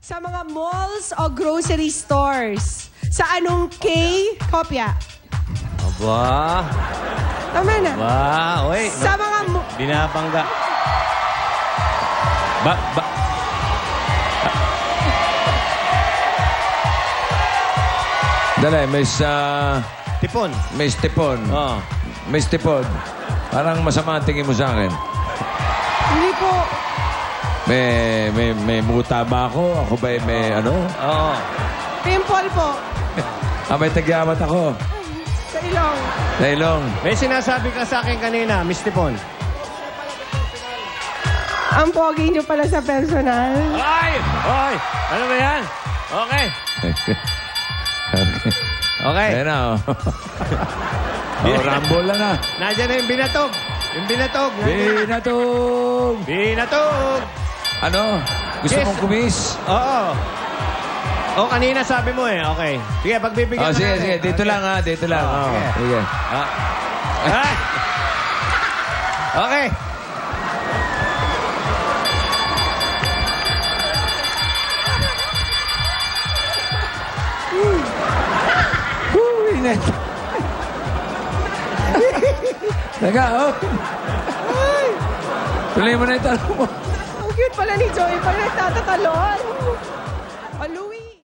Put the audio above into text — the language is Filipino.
Sa mga malls o grocery stores. Sa anong K? Kopya. Aba. Tama na. Ba, oy. Sa mga... Binabangga. Dali, Miss... Tipon. Miss Tipon. Oo. Miss Tipon. Parang masama ang tingin mo sa akin. Hindi po. May muta ba ako? Ako ba may ano? Oo. Pimple po. May tagyamat ako. Sa ilong. Sa ilong. May sinasabi ka sa akin kanina, Miss Tipon. Ang pogi niyo pala sa personal. Ay! Oy! Ano ba yan? Okay. Okay. Ayan na, oh. Rambo lang na. Nandiyan na yung binatog. Yung binatog. Binatog! Binatog! Ano? Gusto Yes. mong kumis? Oo. O, kanina sabi mo eh. Okay. Sige, pagbibigyan Oh, ka sige, natin. sige. Dito Okay. lang, ha. Dito lang. Oh, Oh, sige. sige. Ah. Okay. Init. Teka, oh. Tuloy mo na yung tanong mo. Ang cute pala ni Joey. Parang nagtatatalon. Alu.